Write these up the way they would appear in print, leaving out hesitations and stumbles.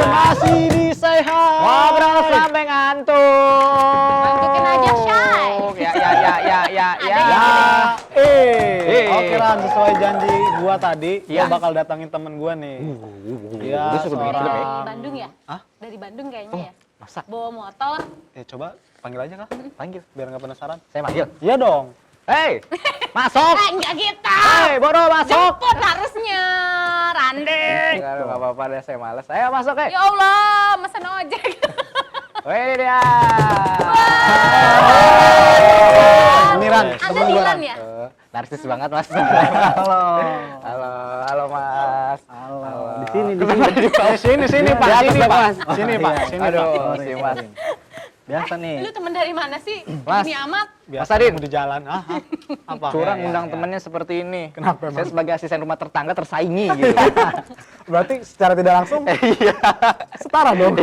Masih di sehat. Ngobrol sampai ngantuk. Ngantukin aja, Shay. Ya. Oke Ran, sesuai janji gua tadi, Iya. gua bakal datangin temen gua nih. Iya, Dia suka bikin film ya? Dari Bandung ya? Hah? Dari Bandung kayaknya ya? Masa? Bawa motor. Coba panggil aja kah? Panggil. Biar nggak penasaran. Saya panggil. Iya dong. Hei, masuk. Enggak gitu. Hei, Boro masuk. Jemput harusnya, Rande. Enggak apa-apa deh, saya males. Ayo masuk, Ya Allah, mesen ojek. Wih dia. Ini Ran, Anda temen gua Dilan Ran. ya? Narsis banget, Mas. Halo. Halo Mas. Halo. Di sini, Sini Pak, Di atas sini dong, Pak. Mas. Sini Pak, sini Pak. Aduh, si Mas. Biasa nih. Lu temen dari mana sih? Mas. Ini amat. Biasa Mas Adin. ketemu di jalan. Apa? Curang Ya, undang ya. temennya seperti ini. Kenapa Saya emang? sebagai asisten rumah tetangga tersaingi gitu. Berarti secara tidak langsung setara dong.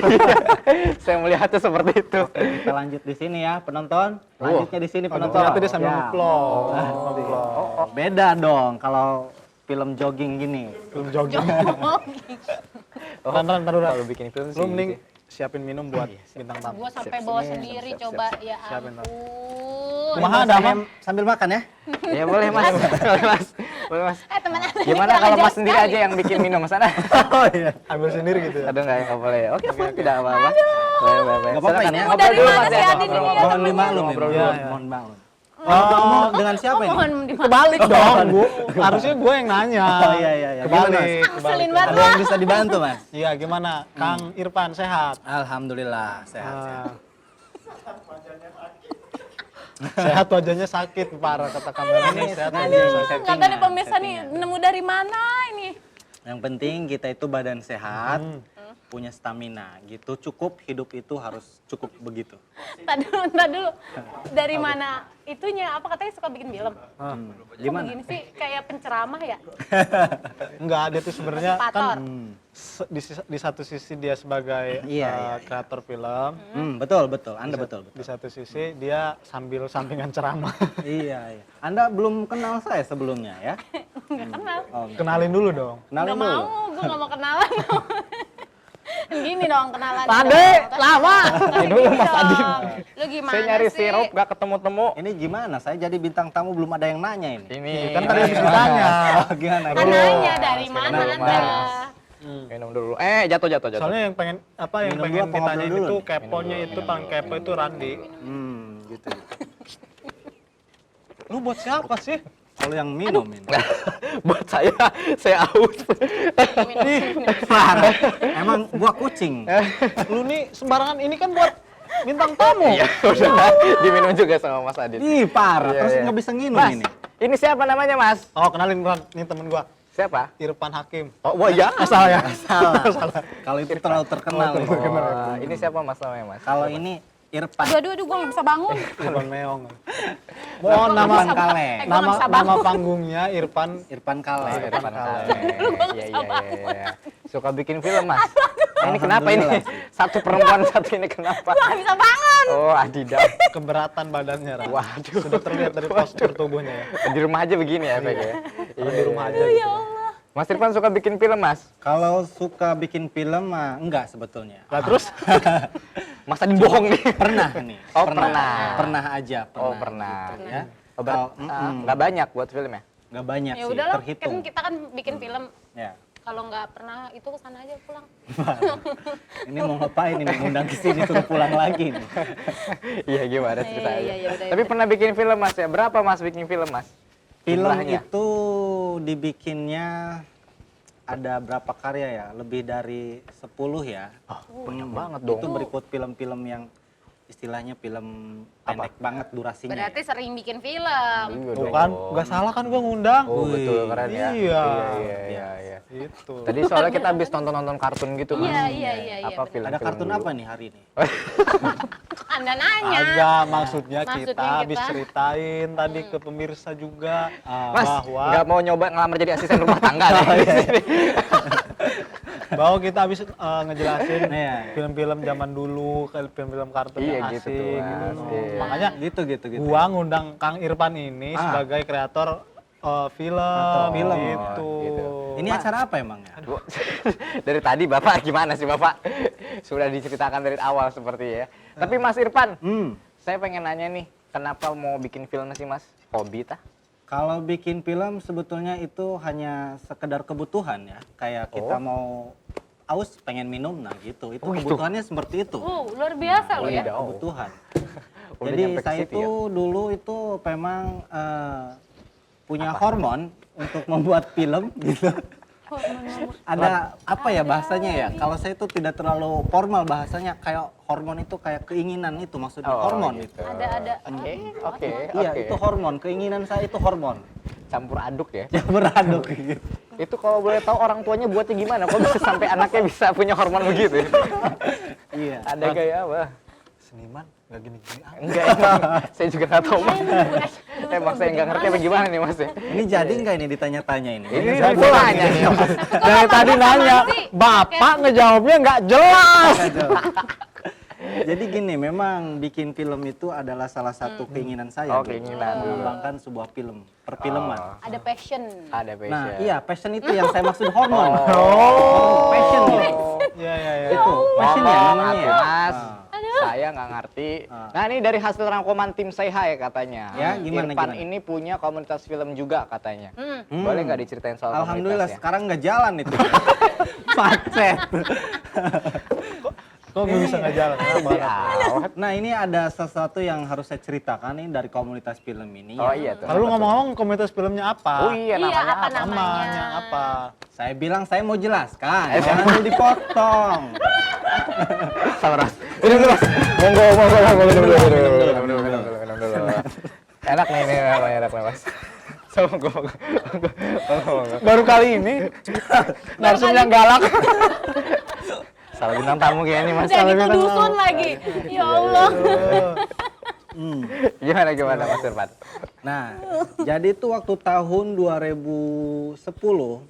Saya melihatnya seperti itu. Kita lanjut di sini ya penonton. Lanjutnya di sini penonton. Ternyata dia sambil Ya. ngeplong. Beda dong kalau film jogging gini. Film jogging. Oh, Ran, kalau bikin film sih. Lu mending siapin minum buat bintang tamu. Gua sampai bawa sendiri coba. Ya Siapin, Ran. ampun. Kumaha ada Mam? Sambil makan ya. Ya boleh Mas. Boleh Mas. Boleh Mas. Temen Anda Gimana kurang kalau ajar Mas sendiri sekali. aja yang bikin minum sana? Oh iya. Ambil sendiri gitu ya. Aduh enggak boleh. Oke, Mas, tidak apa-apa. Boleh. Nggak apa-apa Silakan ini ya. Ngobrol Dari dulu, mana Mas, sih ya. Adin ini ya Mohon temennya? dimaklum ya. Ngobrol dulu. Mohon maklum. Kamu dengan siapa ini? Mohon dimaklum. Kebalik dong, Bu. Harusnya gue yang nanya. Oh iya. Kebalik. Ngeselin banget Ada lah. yang bisa dibantu mas? Iya, gimana? Kang Irfan sehat? Alhamdulillah sehat. Ah. Sehat wajahnya sakit parah kata kamera ini sehat wajahnya sakit. Nggak tahu nih pemirsa nih nemu dari mana ini. Yang penting kita itu badan sehat, punya stamina gitu. Cukup hidup itu harus cukup begitu. Ntar dulu. Dari mana itunya? Apa katanya suka bikin film? Kok Gimana? begini sih? Kayak penceramah ya? Enggak, dia tuh sebenarnya Motivator. kan di satu sisi dia sebagai Iya. kreator film, Betul. Anda betul. di satu sisi dia sambil sampingan ceramah. Iya. Anda belum kenal saya sebelumnya ya? Nggak kenal. Oh, enggak. Kenalin dulu dong. Kenalin Nggak dulu. mau, gue nggak mau kenalan. Gini dong kenalan. Ade, lama. Dulu Mas Adin. Lu gimana Saya nyari sih? sirup gak ketemu-temu. Ini gimana? Saya jadi bintang tamu belum ada yang nanya ini. Ini Kan tadi habis ditanya. Oh, gimana? Kan nanya dari mana Kenal, Anda? Mas. Minum dulu. Jatuh. Soalnya yang pengen Minum dulu apa ditanyain ngobrol dulu itu nih? keponya itu paling kepo itu Randi. Gitu. Lu buat siapa sih? Kalau yang minum ini. Buat saya aus. Parah. Emang gua kucing. Lu nih sembarangan ini kan buat bintang tamu. Iya, udah diminum juga sama Mas Adit. Ih, parah. Iya, Terus iya. nggak bisa nginum Mas, ini. ini siapa namanya Mas? Oh, kenalin Ran, ini temen gua. Siapa? Irfan Hakim. Oh, wah ya. Salah ya? Salah. Kalau itu terlalu terkenal. ini. Oh, ini siapa Mas namanya Mas? Kalau ini Irfan. Aduh, gue nggak bisa bangun. Irfan Meong. Gua Mohon nggak nama bisa ba- Kale. gua nggak bisa nama bangun. panggungnya Irfan. Irfan Kale. Irfan Kale. Gua nggak Iya, bisa iya, bangun. iya. Suka bikin film Mas. Ini kenapa ini? Alhamdulillah. Satu perempuan, satu ini kenapa? Gue nggak bisa bangun. Oh, Adidas. Keberatan badannya, Ran. Waduh. Sudah terlihat dari postur tubuhnya ya. Di rumah aja begini ya, Pak ya. Kalau di rumah aja Aduh, gitu. ya Allah. Mas Irfan suka bikin film, Mas? Kalau suka bikin film mah enggak sebetulnya. Lah terus Mas Adin bohong nih. Pernah nih. Oh, pernah. Pernah aja. Oh, pernah. Gitu, ya. Oh, nggak banyak buat film ya? Nggak banyak Ya sih, udahlah, kan terhitung. kita kan bikin film. Ya. Kalau nggak pernah itu kesana aja pulang. Ini mau ngapain ini ngundang ke sini suruh pulang lagi nih. Iya, gimana ceritanya? Iya, udah. Tapi pernah bikin film, Mas ya? Berapa Mas bikin film, Mas? Film Jumlahnya? itu dibikinnya ada berapa karya ya? Lebih dari 10 ya. Banyak banget dong. Itu berikut film-film yang istilahnya film pendek banget durasinya. Berarti ya. sering bikin film. Iya tuh dong. kan, nggak salah kan gua ngundang. Oh, betul, keren ya. Iya. Iya. Itu. Tadi soalnya kita habis nonton kartun gitu, Mas. Iya. Apa bener. film? Ada kartun apa nih hari ini? Anda nanya. Agak maksudnya Maksudnya kita habis kita- ceritain tadi ke pemirsa juga Mas, bahwa nggak mau nyoba ngelamar jadi asisten rumah tangga nih. bahwa kita habis ngejelasin Iya. film-film zaman dulu, film-film kartun Iya, yang gitu asing tuh, gitu. Mas. Iya. Makanya Gitu. gua ngundang Kang Irfan ini sebagai kreator film Film. gitu. Oh, gitu. Ini acara apa emangnya? Bu, dari tadi Bapak gimana sih Bapak? Sudah diceritakan dari awal seperti ya. Tapi Mas Irfan, saya pengen nanya nih, kenapa mau bikin film sih Mas? Hobi tah? Kalau bikin film sebetulnya itu hanya sekedar kebutuhan ya. Kayak kita mau aus pengen minum, nah gitu. Itu kebutuhannya seperti itu. Luar biasa loh ya. Iya. Kebutuhan. Udah Jadi nyampe ke saya situ itu dulu itu memang punya hormon untuk membuat film gitu. Ada apa ya bahasanya ya? Kalau saya itu tidak terlalu formal bahasanya, kayak hormon itu kayak keinginan itu maksudnya hormon. gitu. Ada. Oke. Iya, itu hormon. Keinginan saya itu hormon. Campur aduk ya. Yang beraduk gitu. Itu kalau boleh tahu orang tuanya buatnya gimana? Kok bisa sampai anaknya bisa punya hormon begitu? Iya. Ada gaya apa? Seniman nggak gini-gini ah. Enggak emang, saya juga nggak tahu Mas. Emang saya nggak ngerti apa gimana nih Mas ya. Ini jadi nggak ini ditanya-tanya ini? Ini aku nanya nih Mas. Dari tadi nanya, Bapak ngejawabnya nggak jelas. Jadi gini, memang bikin film itu adalah salah satu keinginan saya. Oh, keinginan. Mengembangkan sebuah film, perfilman. Ada passion. Ada passion. Nah, iya, passion itu yang saya maksud hormon. Passion gitu. Iya. Itu, passion ya Ngomong namanya atuh, ya. Mas. Saya nggak ngerti. Nah ini dari hasil rangkuman tim Say Hi katanya. Ya, gimana, Irfan gimana? ini punya komunitas film juga katanya. Boleh nggak diceritain soal Alhamdulillah komunitasnya? sekarang nggak jalan itu. Macet. Kok gue bisa nggak jalan? Kenapa? Nah, ini ada sesuatu yang harus saya ceritakan nih dari komunitas film ini. Oh ya. iya tuh. Lalu ngomong-ngomong komunitas filmnya apa? Oh iya namanya apa apa? Namanya apa? Saya bilang saya mau jelaskan, jangan dulu dipotong. Sabar Mas. Ini dulu Mas. Monggo dulu. Enak nih ini enak nih Mas. Monggo. Baru kali ini Narsum yang galak. Salah bintang tamu kayaknya nih Mas. Jadi dusun lagi. Ya Allah. Gimana Mas Irfan? Nah, jadi itu waktu tahun 2010.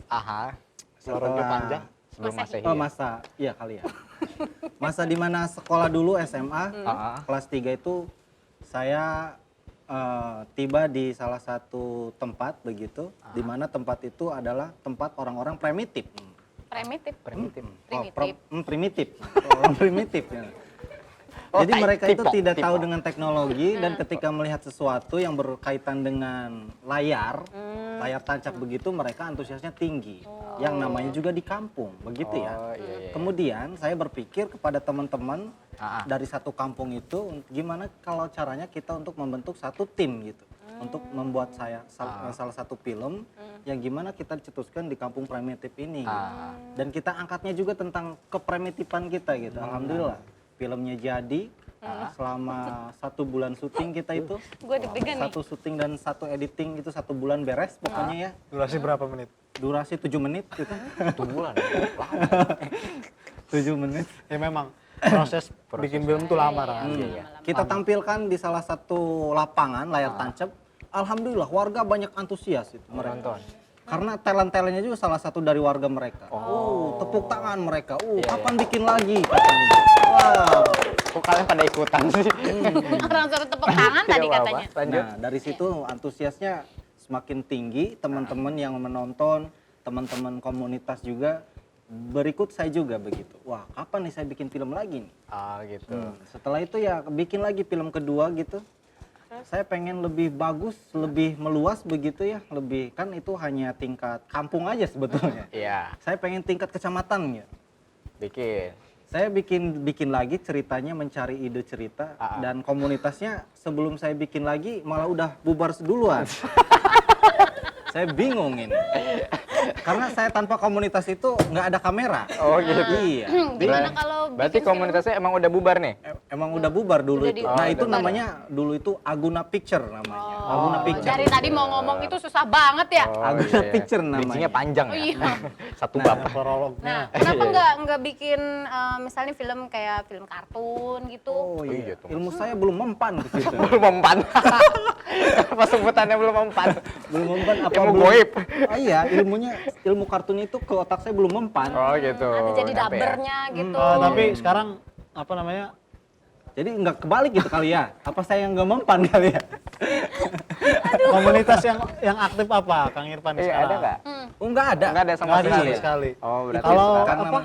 Aha. Suaranya panjang. Sebelum Masehi. Oh, masa, iya kali ya. Masa di mana sekolah dulu SMA, kelas 3 itu saya tiba di salah satu tempat begitu, di mana tempat itu adalah tempat orang-orang primitif. Primitif. Primitif. Orang primitif. Ya. Oh, Jadi mereka itu tipe. tidak tahu dengan teknologi dan ketika melihat sesuatu yang berkaitan dengan layar tancap begitu mereka antusiasnya tinggi. Yang namanya juga di kampung, begitu ya. Oh, iya. Kemudian saya berpikir kepada teman-teman dari satu kampung itu gimana kalau caranya kita untuk membentuk satu tim gitu. Untuk membuat salah satu film yang gimana kita dicetuskan di kampung primitif ini. Dan kita angkatnya juga tentang keprimitifan kita gitu. Alhamdulillah. Filmnya jadi selama 1 bulan syuting kita itu. Gue deg-degan nih. 1 syuting dan 1 editing itu 1 bulan beres pokoknya ya. Durasi berapa menit? Durasi 7 menit gitu. 1 bulan. 7 menit. Ya memang proses bikin film tuh lama kan. Kita tampilkan di salah satu lapangan layar tancap. Alhamdulillah warga banyak antusias itu mereka. Karena talent-talentnya juga salah satu dari warga mereka. Tepuk tangan mereka. Kapan bikin lagi katanya. Wow. Kok kalian pada ikutan sih? Orang suruh tepuk tangan tadi katanya. Lanjut. Nah, dari situ antusiasnya semakin tinggi, teman-teman yang menonton, teman-teman komunitas juga berikut saya juga begitu. Wah, kapan nih saya bikin film lagi nih? Gitu. Setelah itu ya bikin lagi film kedua gitu. Saya pengen lebih bagus, lebih meluas begitu ya. Lebih kan itu hanya tingkat kampung aja sebetulnya. Iya. Saya pengen tingkat kecamatan ya. Bikin. Saya bikin lagi ceritanya, mencari ide cerita dan komunitasnya sebelum saya bikin lagi malah udah bubar duluan. Saya bingung ini. Karena saya tanpa komunitas itu nggak ada kamera. Oh gitu. Iya. Gimana kalau Berarti bikin komunitasnya emang udah bubar nih? Emang udah bubar dulu Udah itu. di- Nah Oh, itu udah namanya dulu itu Aguna Picture namanya. Aguna Picture. dari tadi mau ngomong itu susah banget ya. Aguna Picture namanya. Bridging-nya panjang Oh ya? iya. Satu bab. Prolognya. Nah, kenapa nggak bikin misalnya film kayak film kartun gitu? Oh iya iya. tuh. Ilmu saya belum mempan ke situ. Belum mempan. Apa sebutannya belum mempan? Belum mempan apa Ilmu belum? goib. Oh iya, ilmu kartun itu ke otak saya belum mempan. Oh gitu. Ada jadi Nyampe ya? dabernya gitu. Tapi sekarang apa namanya? Jadi nggak kebalik gitu kali ya? Apa saya yang nggak mempan kali ya? Komunitas yang aktif apa, Kang Irfan Iya, sekarang? ada nggak? Oh, nggak ada. Nggak ada sama Nggak ada sekali. sama ya? sekali. Oh, berarti Kalau Karena apa?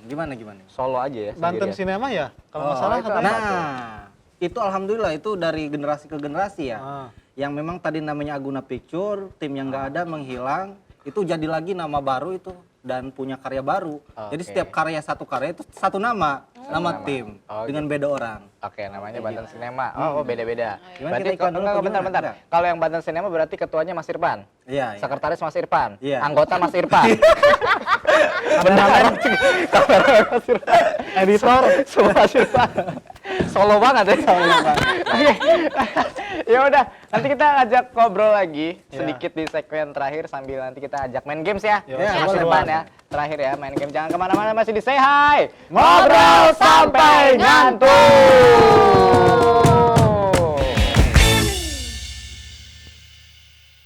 gimana gimana? solo aja ya. Banten sendiri ya? Sinema ya? Kalau nggak Oh, salah itu katanya. Nah, itu alhamdulillah itu dari generasi ke generasi ya. Ah. Yang memang tadi namanya Aguna Picture, tim yang nggak ada menghilang, itu jadi lagi nama baru itu dan punya karya baru. Jadi Oke. setiap karya itu satu nama tim Oh, dengan beda orang. Oke, namanya Banten Sinema. Oh, beda-beda. Gimana Berarti kita iklan dulu enggak, atau bentar, gimana? bentar. Enggak. Kalau yang Banten Sinema berarti ketuanya Mas Irfan. Iya, iya. Sekretaris Mas Irfan. Iya. Anggota Mas Irfan. Benar kan? Kamera Mas Irfan. Editor. Semua Mas Irfan. Solo banget ya. Oke. Ya udah, nanti kita ajak ngobrol lagi sedikit di segmen terakhir sambil nanti kita ajak main games ya. Ya, Mas boleh, Irfan boleh. ya. Terakhir ya main game, jangan kemana-mana, masih di Say Hi. Ngobrol sampai ngantuk.